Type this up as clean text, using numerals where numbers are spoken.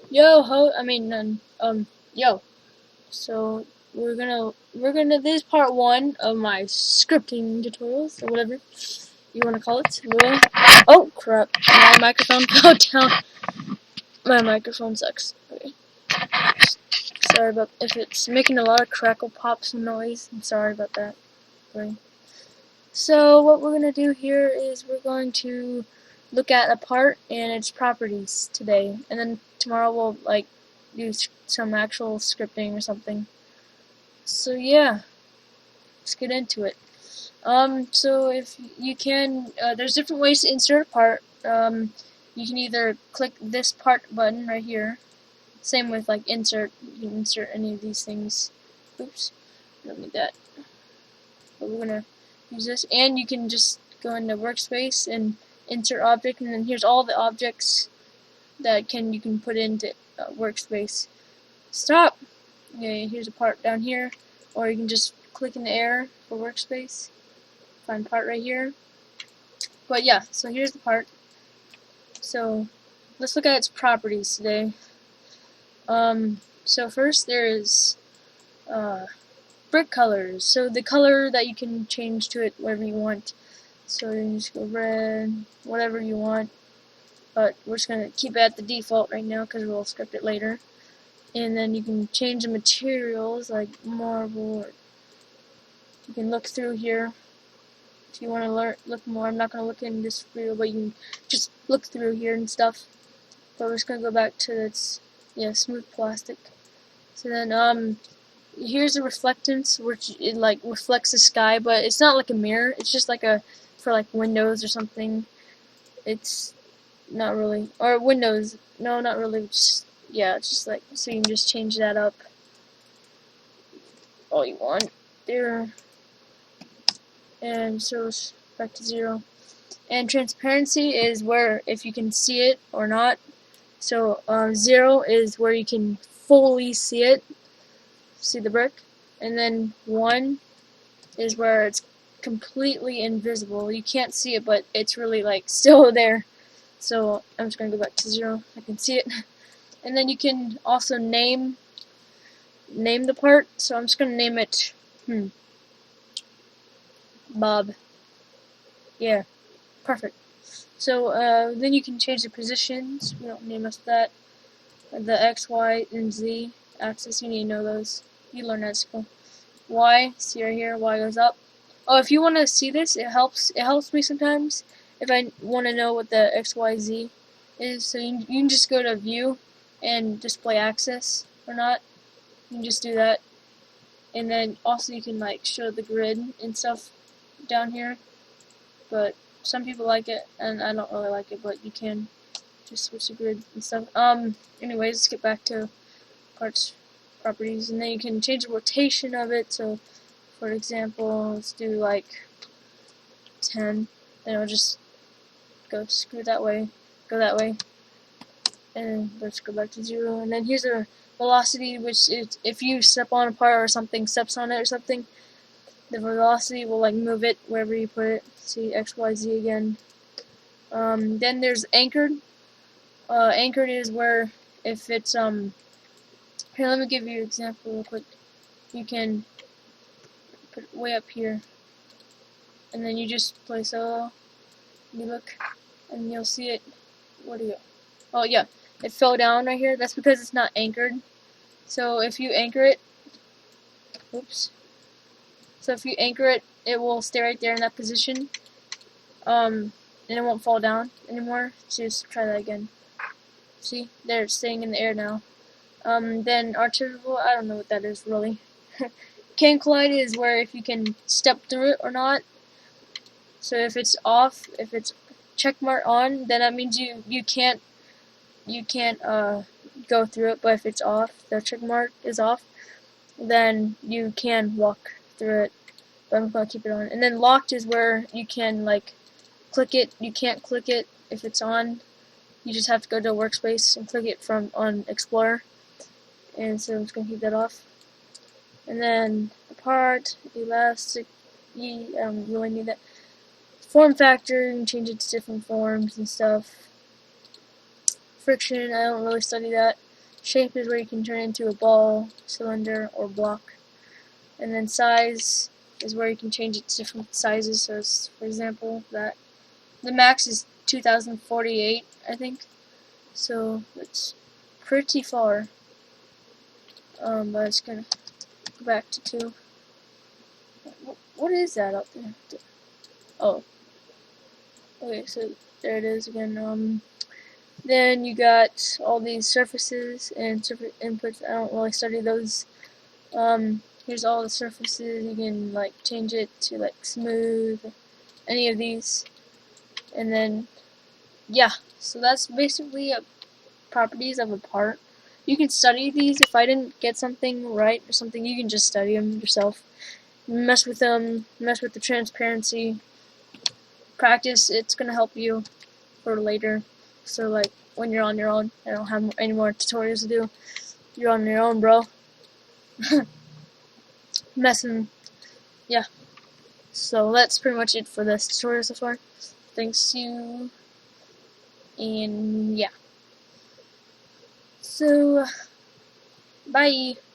Yo. So we're gonna this is part one of my scripting tutorials or whatever you wanna call it. Oh crap. My microphone fell down. My microphone sucks. Okay. Sorry about if it's making a lot of crackle pops and noise. I'm sorry about that. Okay. So what we're gonna do here is we're going to look at a part and its properties today, and then tomorrow we'll do some actual scripting or something. So yeah, let's get into it. So if you can, there's different ways to insert a part. You can either click this part button right here. Same with like insert. You can insert any of these things. Oops, don't need that. But we're gonna use this, and you can just go into workspace and insert object, and then here's all the objects that you can put into workspace. Stop. Okay, here's a part down here, or you can just click in the air for workspace. Find part right here. But yeah, so here's the part. So let's look at its properties today. So first there is brick colors. So the color that you can change to it whatever you want. So you can just go red, whatever you want. But we're just gonna keep it at the default right now because we'll script it later. And then you can change the materials like marble. Or you can look through here. If you want to look more, I'm not going to look in this video, but you can just look through here and stuff. But we're just going to go back to its, smooth plastic. So then, here's a reflectance, which it like reflects the sky, but it's not like a mirror. It's just like for like windows or something. It's not really, or windows. No, not really. It's just like, so you can just change that up all you want there. And so it's back to 0. And transparency is where if you can see it or not. So 0 is where you can fully see it, see the brick, and then 1 is where it's completely invisible. You can't see it, but it's really like still there. So I'm just gonna go back to 0. I can see it, and then you can also name the part. So I'm just gonna name it Bob. Yeah, perfect. So then you can change the positions. We don't name us that. The X, Y, and Z axis. You need to know those. You learn that at school. Y, see right here. Y goes up. Oh, if you want to see this, it helps. It helps me sometimes if I want to know what the X, Y, Z is. So you can just go to View and display axis or not. You can just do that, and then also you can like show the grid and stuff down here. But some people like it, and I don't really like it, but you can just switch the grid and stuff. Anyways, let's get back to parts properties, and then you can change the rotation of it. So, for example, let's do like 10, then it'll just go that way, and let's go back to 0. And then here's a velocity, which is if you step on a part or something steps on it or something, the velocity will like move it wherever you put it. See X, Y, Z again. Then there's anchored. Anchored is where if it's here, let me give you an example real quick. You can put it way up here, and then you just place you look, and you'll see it. Where do you go? Oh yeah, it fell down right here. That's because it's not anchored. So if you anchor it, oops. So if you anchor it, it will stay right there in that position. And it won't fall down anymore. So just try that again. See, there, it's staying in the air now. Then artificial, I don't know what that is really. Can collide is where if you can step through it or not. So if it's off, if it's check mark on, then that means you can't go through it. But if it's off, the check mark is off, then you can walk through it. But I'm gonna keep it on. And then locked is where you can like click it. You can't click it if it's on. You just have to go to workspace and click it from on Explorer. And so I'm just gonna keep that off. And then apart, elastic, I don't really need that. Form factor, you can change it to different forms and stuff. Friction, I don't really study that. Shape is where you can turn it into a ball, cylinder, or block. And then size is where you can change it to different sizes. So, for example, that the max is 2048, I think. So it's pretty far. But it's gonna go back to 2. What is that up there? Oh, okay. So there it is again. Then you got all these surfaces and surface inputs. I don't really study those. Here's all the surfaces. You can like change it to like smooth, any of these, and then yeah. So that's basically properties of a part. You can study these. If I didn't get something right or something, you can just study them yourself. Mess with them. Mess with the transparency. Practice. It's gonna help you for later. So like when you're on your own, I don't have any more tutorials to do. You're on your own, bro. Messing. Yeah. So that's pretty much it for this tutorial so far. Thanks you. And yeah. So bye.